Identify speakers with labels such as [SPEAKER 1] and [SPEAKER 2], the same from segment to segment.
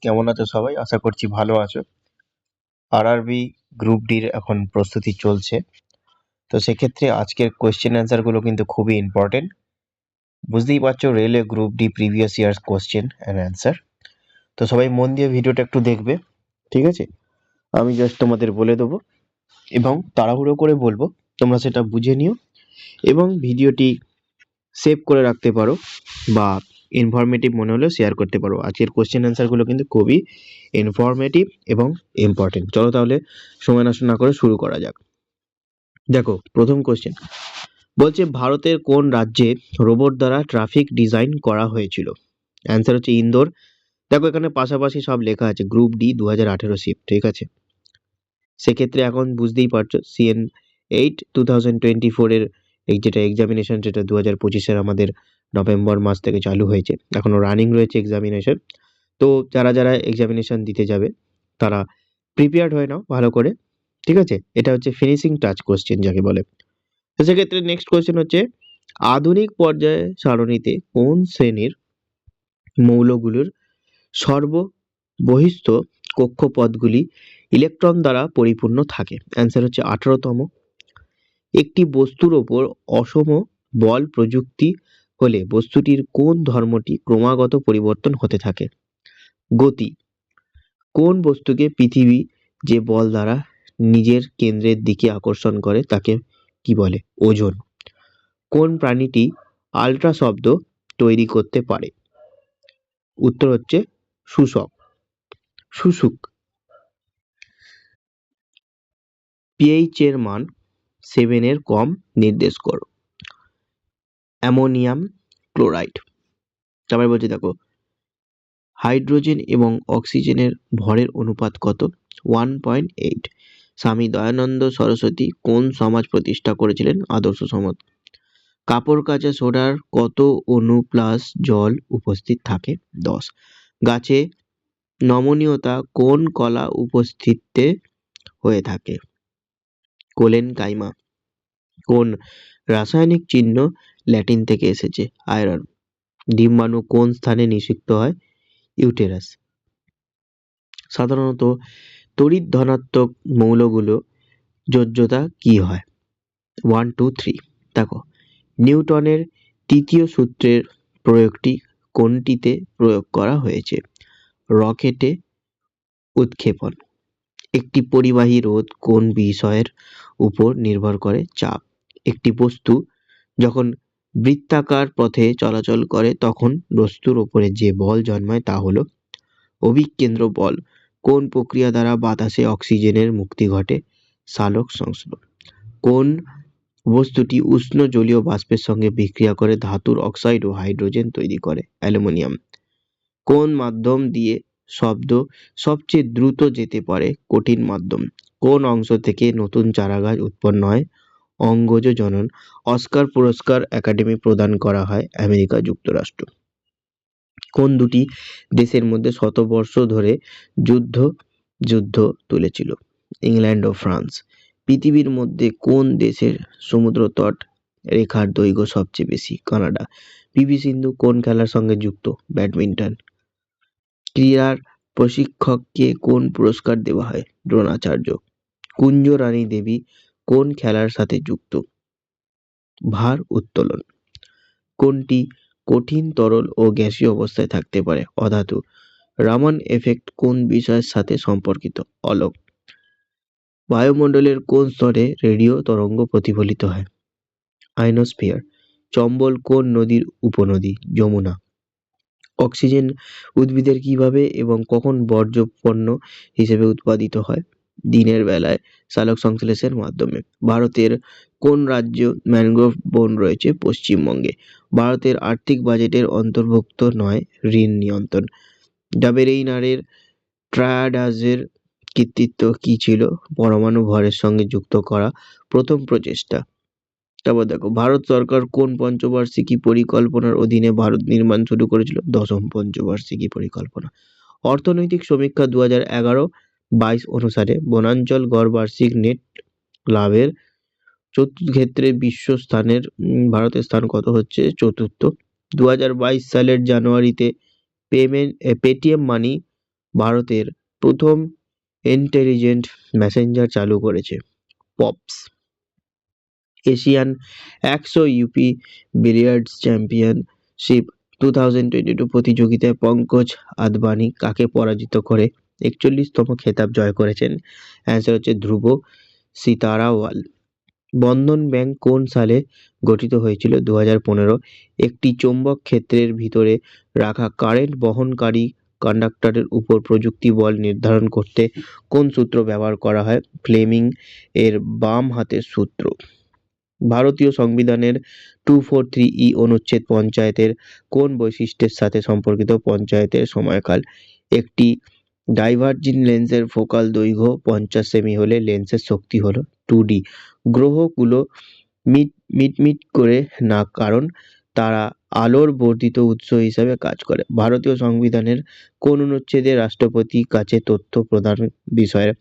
[SPEAKER 1] কেমন আছো সবাই? আশা করছি ভালো আছো। আরআরবি গ্রুপ ডির এখন প্রস্তুতি চলছে। তো সেক্ষেত্রে আজকের কোয়েশ্চেন অ্যান্সার গুলো কিন্তু খুবই ইম্পর্টেন্ট। বুঝতেই পারছো, railway group D previous years question and answer. তো সবাই মন দিয়ে ভিডিওটা একটু দেখবে, ঠিক আছে? আমি জাস্ট তোমাদের বলে দেবো এবং তাড়াহুড়ো করে বলবো, তোমরা সেটা বুঝে নিও এবং ভিডিওটি সেভ করে রাখতে পারো বা ইনফরমেটিভ মনে হলে শেয়ার করতে পারো। আজকের কোশ্চেন অ্যান্সারগুলো কিন্তু খুবই ইনফরমেটিভ এবং ইম্পর্টেন্ট। চলো তাহলে সময় নষ্ট না করে শুরু করা যাক। দেখো, প্রথম কোশ্চেন বলছে, ভারতের কোন রাজ্যে রোবট দ্বারা ট্রাফিক ডিজাইন করা হয়েছিল? অ্যান্সার হচ্ছে ইন্দোর। দেখো, এখানে পাশাপাশি সব লেখা আছে, গ্রুপ ডি 2018 শিফট, ঠিক আছে? সেক্ষেত্রে এখন বুঝতেই পারছো, CN8 2024 এর যেটা এক্সামিনেশন, যেটা 2025-এর আমাদের নভেম্বর মাস থেকে চালু হয়েছে, এখনো রানিং রয়েছে এক্সামিনেশন। তো যারা যারা এক্সামিনেশন দিতে যাবে তারা প্রিপেয়ার্ড হয়ে নাও ভালো করে, ঠিক আছে? এটা হচ্ছে ফিনিশিং টাচ কোশ্চেন যাকে বলে। তো সেক্ষেত্রে নেক্সট কোশ্চেন হচ্ছে, আধুনিক পর্যায়ে সারণীতে কোন শ্রেণীর মৌলগুলোর সর্ববহিস্থ কক্ষপথগুলি ইলেকট্রন দ্বারা পরিপূর্ণ থাকে? অ্যান্সার হচ্ছে 18তম। একটি বস্তুর ওপর অসম বল প্রযুক্তি হলে বস্তুটির কোন ধর্মটি ক্রমাগত পরিবর্তন হতে থাকে? গতি। কোন বস্তুকে পৃথিবী যে বল দ্বারা নিজের কেন্দ্রের দিকে আকর্ষণ করে তাকে কি বলে? ওজন। কোন প্রাণীটি আল্ট্রা শব্দ তৈরি করতে পারে? উত্তর হচ্ছে শুশুক। পিএইচ এর মান 7 এর কম নির্দেশ করো। Ammonium chloride. তারপরে বলছে, দেখো, হাইড্রোজেন এবং অক্সিজেনের ভরের অনুপাত কত? 1.8। স্বামী দয়ানন্দ সরস্বতী কোন সমাজ প্রতিষ্ঠা করেছিলেন? আদর্শ সমাজ। কাপড় কাচা সোডার কত অণু প্লাস জল উপস্থিত থাকে? 10। গাছে নমনীয়তা কোন কলা উপস্থিতে হয়ে থাকে? কোলেন কাইমা। কোন রাসায়নিক চিহ্ন ল্যাটিন থেকে এসেছে? আয়রন। ডিম্বাণু কোন স্থানে নিষিক্ত হয়? ইউটেরাস। সাধারণত তড়িৎ ধনাত্মক মৌলগুলো যোজ্যতা কি হয়? 1 2 3। দেখো, নিউটনের তৃতীয় সূত্রের প্রয়োগটি কোনটিতে প্রয়োগ করা হয়েছে? রকেটে উৎক্ষেপণ। একটি পরিবাহী রোধ কোন বিষয়ের উপর নির্ভর করে? চাপ। একটি বস্তু যখন বৃত্তাকার পথে চলাচল করে তখন বস্তুর উপরে যে বল জন্মায় তা হলো অভিকেন্দ্র বল। কোন প্রক্রিয়া দ্বারা বাতাসে অক্সিজেনের মুক্তি ঘটে? সালোক সংশ্লেষণ। কোন বস্তুটি উষ্ণ জলীয় বাষ্পের সঙ্গে বিক্রিয়া করে ধাতুর অক্সাইড ও হাইড্রোজেন তৈরি করে? অ্যালুমিনিয়াম। কোন মাধ্যম দিয়ে শব্দ সবচেয়ে দ্রুত যেতে পারে? কঠিন মাধ্যম। কোন অংশ থেকে নতুন চারাগাছ উৎপন্ন হয়? অঙ্গজ জনন। অস্কার পুরস্কার একাডেমি প্রদান করা হয় আমেরিকা যুক্তরাষ্ট্র। কোন দুটি দেশের মধ্যে শতবর্ষ ধরে যুদ্ধ তুলেছিল? ইংল্যান্ড ও ফ্রান্স। পৃথিবীর মধ্যে কোন দেশের সমুদ্রতট রেখার দৈর্ঘ্য সবচেয়ে বেশি? কানাডা। পিভি সিন্ধু কোন খেলার সঙ্গে যুক্ত? ব্যাডমিন্টন। ক্রীড়ার প্রশিক্ষককে কোন পুরস্কার দেওয়া হয়? দ্রোণাচার্য। কুঞ্জ রানী দেবী কোন খেলার সাথে যুক্ত? ভার উত্তোলন। কোনটি কঠিন, তরল ও গ্যাসীয় অবস্থায় থাকতে পারে? অধাতু। রামান এফেক্ট কোন বিষয়ের সাথে সম্পর্কিত? অলোক। বায়ুমণ্ডলের কোন স্তরে রেডিও তরঙ্গ প্রতিফলিত হয়? আয়নোস্ফিয়ার। চম্বল কোন নদীর উপনদী? যমুনা। অক্সিজেন উদ্ভিদের কিভাবে এবং কখন বর্জ্য পণ্য হিসেবে উৎপাদিত হয়? দিনের বেলায় সালোক সংশ্লেষের মাধ্যমে। ভারতের কোন রাজ্য ম্যানগ্রোভ বন রয়েছে? পশ্চিমবঙ্গে। ভারতের আর্থিক বাজেটের অন্তর্ভুক্ত নয় ঋণ নিয়ন্ত্রণ। ডাবেরেইনারের ট্রায়াডাজের কৃতিত্ব কি ছিল? পরমাণু ভরের সঙ্গে যুক্ত করা প্রথম প্রচেষ্টা। তারপর দেখো, ভারত সরকার কোন পঞ্চবার্ষিকী পরিকল্পনার অধীনে ভারত নির্মাণ শুরু করেছিল? 10ম পঞ্চবার্ষিকী পরিকল্পনা। অর্থনৈতিক সমীক্ষা 2011-22 অনুসারে বনাঞ্চল গড় বার্ষিক নেট লাভের ক্ষেত্রে বিশ্ব স্থানের ভারতের স্থান কত হচ্ছে? চতুর্থ। 2022 সালের জানুয়ারিতে পেটিএম মানি ভারতের প্রথম ইন্টেলিজেন্ট মেসেঞ্জার চালু করেছে? Pops. Asian 100 UP billiards championship 2022 প্রতিযোগিতায় পঙ্কজ আদবানি কাকে পরাজিত করে 41তম খেতাব জয় করেছেন? অ্যান্সার হচ্ছে ধ্রুব সিতারাওয়াল। বন্ধন ব্যাংক কোন সালে গঠিত হয়েছিল? 2015। একটি চৌম্বক ক্ষেত্রের ভিতরে রাখা কারেন্ট বহনকারী কন্ডাক্টরের উপর প্রযুক্তি বল নির্ধারণ করতে কোন সূত্র ব্যবহার করা হয়? ফ্লেমিং এর বাম হাতের সূত্র। ভারতীয় সংবিধানের 243 অনুচ্ছেদ পঞ্চায়েতের কোন বৈশিষ্ট্যের সাথে সম্পর্কিত? পঞ্চায়েতের সময়কাল। একটি ডাইভার্জিং লেন্সের ফোকাল দৈর্ঘ্য 50 সেমি হলে লেন্সের শক্তি হলো 2D। গ্রহগুলো মিটমিট করে না, কারণ তারা আলোর বর্ধিত উৎস হিসাবে কাজ করে। ভারতীয় সংবিধানের কোন অনুচ্ছেদে রাষ্ট্রপতির কাছে তথ্য প্রদান বিষয়ে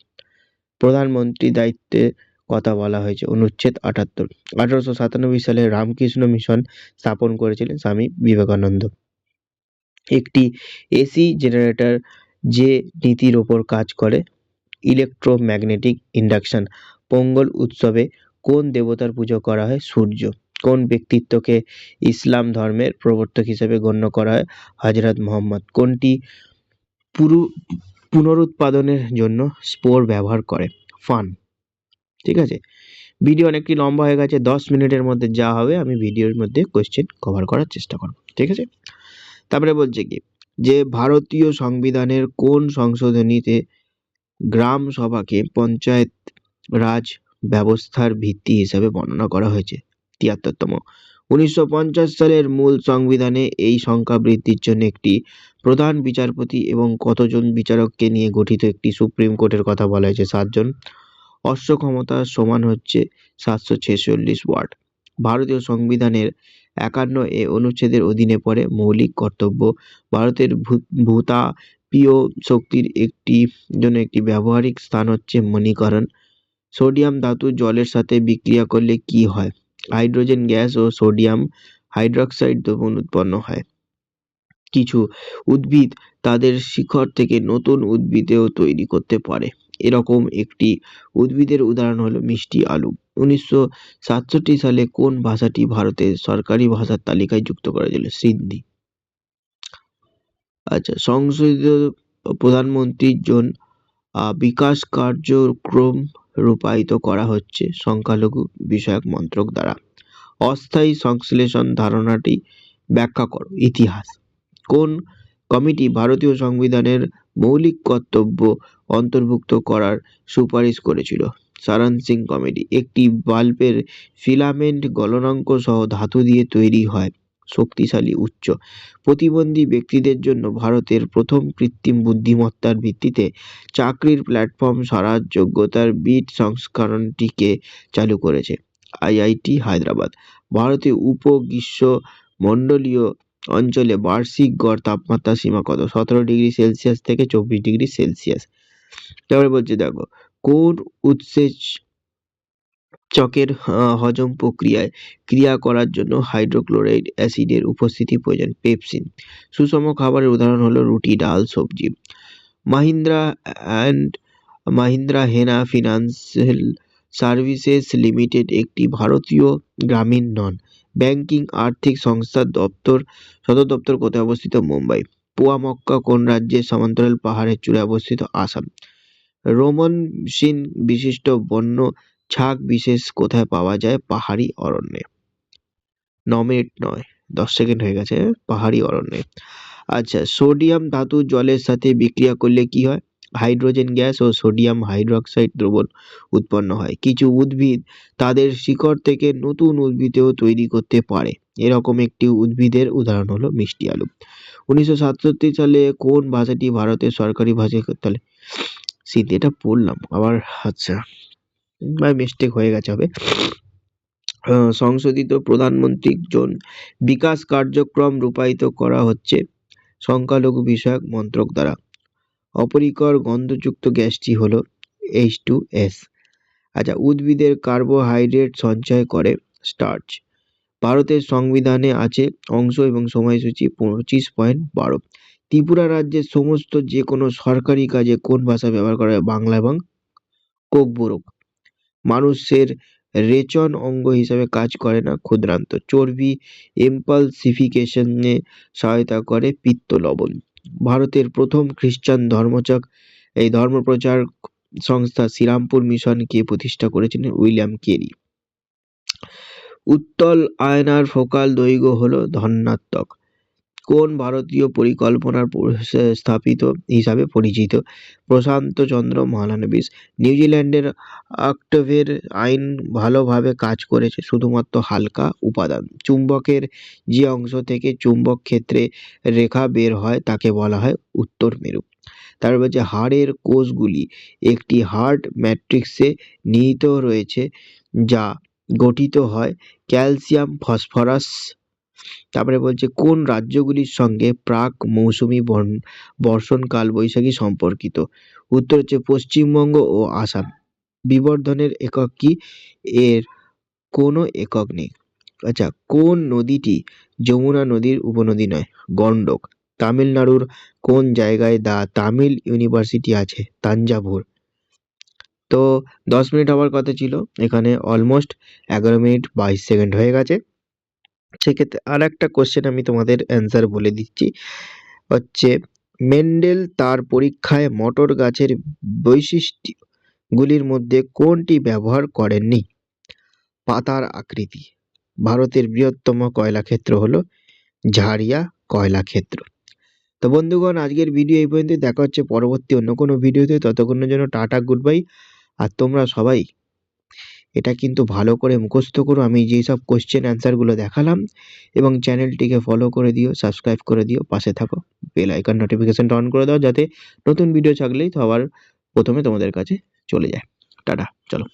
[SPEAKER 1] প্রধানমন্ত্রী দায়িত্বে কথা বলা হয়েছে? অনুচ্ছেদ 78। 1897 সালে রামকৃষ্ণ মিশন স্থাপন করেছিলেন স্বামী বিবেকানন্দ। একটি এসি জেনারেটর যে নীতির ওপর কাজ করে? Electromagnetic induction. পোঙ্গল উৎসবে কোন দেবতার পুজো করা হয়? সূর্য। কোন ব্যক্তিত্বকে ইসলাম ধর্মের প্রবর্তক হিসেবে গণ্য করা হয়? হযরত মুহাম্মদ। কোনটি পুনরুৎপাদনের জন্য স্পোর ব্যবহার করে? ফান। ঠিক আছে, ভিডিও অনেকটি লম্বা হয়ে গেছে, 10 মিনিটের মধ্যে যা হবে আমি ভিডিওর মধ্যে কোয়েশ্চেন কভার করার চেষ্টা করব। ঠিক আছে, তারপরে বলছে কি যে ভারতীয় সংবিধানের কোন সংশোধনীতে গ্রাম সভাকে পঞ্চায়েত রাজ ব্যবস্থার ভিত্তি হিসেবে বর্ণনা করা হয়েছে? 73তম। 1950 সালের মূল সংবিধানে এই সংখ্যা বৃদ্ধির জন্য একটি প্রধান বিচারপতি এবং কতজন বিচারককে নিয়ে গঠিত একটি সুপ্রিম কোর্টের কথা বলা হয়েছে? 7 জন। অশ্ব ক্ষমতা সমান হচ্ছে 746 ওয়াট। ভারতীয় সংবিধানের 51 অনুচ্ছেদের অধীনে পড়ে মৌলিক কর্তব্য। ভারতের ভূতাপীয় শক্তির জন্য একটি ব্যবহারিক স্থান হচ্ছে মণিকরণ। সোডিয়াম ধাতু জলের সাথে বিক্রিয়া করলে কি হয়? হাইড্রোজেন গ্যাস ও সোডিয়াম হাইড্রক্সাইড দ্রবণ উৎপন্ন হয়। কিছু উদ্ভিদ তাদের শিকড় থেকে নতুন উদ্ভিদেও তৈরি করতে পারে। এরকম একটি উদ্ভিদের উদাহরণ হলো মিষ্টি আলু। 1967 সালে কোন ভাষাটি ভারতের সরকারি ভাষার তালিকায় যুক্ত করা হয়েছিল? সিন্ধি। আচ্ছা, সংশোধিত প্রধানমন্ত্রীর জন্য বিকাশ কার্যক্রম রূপায়িত করা হচ্ছে সংখ্যালঘু বিষয়ক মন্ত্রক দ্বারা। অস্থায়ী সংশ্লেষণ ধারণাটি ব্যাখ্যা করো। ইতিহাস। কোন কমিটি ভারতীয় সংবিধানের মৌলিক কর্তব্য অন্তর্ভুক্ত করার সুপারিশ করেছিল? সারান সিং কমিটি। একটি বাল্বের ফিলামেন্ট গলনাঙ্ক সহ ধাতু দিয়ে তৈরি হয়, শক্তিশালী উচ্চ প্রতিবন্ধী ব্যক্তিদের জন্য ভারতের প্রথম কৃত্রিম বুদ্ধিমত্তার ভিত্তিতে চাকরির প্ল্যাটফর্ম সারার যোগ্যতার বিট সংস্করণটিকে চালু করেছে? আইআইটি হায়দ্রাবাদ। ভারতীয় উপগ্রীষ্মমণ্ডলীয় অঞ্চলে বার্ষিক গড় তাপমাত্রা সীমা কত? 17 ডিগ্রি সেলসিয়াস থেকে 24 ডিগ্রি সেলসিয়াস। তারপরে বলছে দেখো, কোন উৎসেচকের হজম প্রক্রিয়ায় ক্রিয়া করার জন্য হাইড্রোক্লোরাইড অ্যাসিডের উপস্থিতি প্রয়োজন? পেপসিন। সুষম খাবারের উদাহরণ হলো রুটি, ডাল, সবজি। মাহিন্দ্রা হেনা ফিনান্সিয়াল সার্ভিসেস লিমিটেড একটি ভারতীয় গ্রামীণ নন ব্যাংকিং আর্থিক সংস্থার সদর দপ্তর কোথায় অবস্থিত? মুম্বাই। পোয়া মক্কা কোন রাজ্যের সমান্তরাল পাহাড়ের চূড়ায় অবস্থিত? আসাম। রোমন সিন বিশিষ্ট বন্য ছাগ বিশেষ কোথায় পাওয়া যায়? পাহাড়ি অরণ্যে। 9 মিনিট নয়, 10 সেকেন্ড হয়ে গেছে। পাহাড়ি অরণ্যে। আচ্ছা, সোডিয়াম ধাতু জলের সাথে বিক্রিয়া করলে কি হয়? হাইড্রোজেন গ্যাস ও সোডিয়াম হাইড্রক্সাইড দ্রবণ উৎপন্ন হয়। কিছু উদ্ভিদ তাদের শিকড় থেকে নতুন উদ্ভিদেও তৈরি করতে পারে। এরকম একটি উদ্ভিদের উদাহরণ হলো মিষ্টি আলু। 1967 সালে কোন ভাষাটি ভারতের সরকারি ভাষা? তাহলে সিন্ধি। এটা পড়লাম আবার, আচ্ছা বাই মিস্টেক হয়ে গেছে হবে। সংশোধিত প্রধানমন্ত্রীর জন্য বিকাশ কার্যক্রম রূপায়িত করা হচ্ছে সংখ্যালঘু বিষয়ক মন্ত্রক দ্বারা। অপরিকর গন্ধযুক্ত গ্যাসটি হলো H2S। আচ্ছা, উদ্ভিদের কার্বোহাইড্রেট সঞ্চয় করে স্টার্চ। ভারতের সংবিধানে আছে অংশ এবং সময়সূচি 25.12। ত্রিপুরা রাজ্যের সমস্ত যে কোনো সরকারি কাজে কোন ভাষা ব্যবহার করা হয়? বাংলা এবং কোকবুরক। মানুষের রেচন অঙ্গ হিসাবে কাজ করে না ক্ষুদ্রান্ত। চর্বি ইম্পালসিফিকেশনে সহায়তা করে পিত্ত লবণ। ভারতের প্রথম খ্রিস্টান এই ধর্মপ্রচার সংস্থা শ্রীরামপুর মিশন কে প্রতিষ্ঠা করেছিলেন? William Carey. উত্তল আয়নার ফোকাল দৈর্ঘ্য হলো ধনাত্মক। কোন ভারতীয় পরিকল্পনার স্থাপিত হিসাবে পরিচিত? প্রশান্ত চন্দ্র মহলানবিশ। নিউজিল্যান্ডের অক্টেভের আইন ভালোভাবে কাজ করেছে শুধুমাত্র হালকা উপাদান। চুম্বকের যে অংশ থেকে চুম্বক ক্ষেত্রে রেখা বের হয় তাকে বলা হয় উত্তর মেরু। তারপর হচ্ছে হাড়ের কোষগুলি একটি হার্ড ম্যাট্রিক্সে নিহিত রয়েছে যা গঠিত হয় ক্যালসিয়াম ফসফরাস। তারপরে বলছে কোন রাজ্যগুলির সঙ্গে প্রাক মৌসুমী বর্ষণ কালবৈশাখী সম্পর্কিত? উত্তর হচ্ছে পশ্চিমবঙ্গ ও আসাম। বিবর্ধনের একক কি? এর কোনো একক নেই। আচ্ছা, কোন নদীটি যমুনা নদীর উপনদী নয়? গণ্ডক। তামিলনাড়ুর কোন জায়গায় দ্য তামিল ইউনিভার্সিটি আছে? তাঞ্জাভুর। তো 10 মিনিট হওয়ার কথা ছিল, এখানে অলমোস্ট 11 মিনিট 22 সেকেন্ড হয়ে গেছে। সেক্ষেত্রে আর একটা কোশ্চেন আমি তোমাদের অ্যান্সার বলে দিচ্ছি, হচ্ছে মেন্ডেল তার পরীক্ষায় মটর গাছের বৈশিষ্ট্যগুলির মধ্যে কোনটি ব্যবহার করেননি? পাতার আকৃতি। ভারতের বৃহত্তম কয়লা ক্ষেত্র হলো ঝাড়িয়া কয়লা ক্ষেত্র। তো বন্ধুগণ, আজকের ভিডিও এই পর্যন্ত। দেখা হচ্ছে পরবর্তী অন্য কোনো ভিডিওতে। ততক্ষণের জন্য টাটা, গুড বাই। আর তোমরা সবাই এটা কিন্তু ভালো করে মুখস্থ করো আমি যেই সব কোশ্চেন অ্যান্সারগুলো দেখালাম, এবং চ্যানেলটিকে ফলো করে দিও, সাবস্ক্রাইব করে দিও, পাশে থাকো, বেল আইকন নোটিফিকেশনটা অন করে দাও যাতে নতুন ভিডিও থাকলেই সবার প্রথমে তোমাদের কাছে চলে যায়। টাটা, চলো।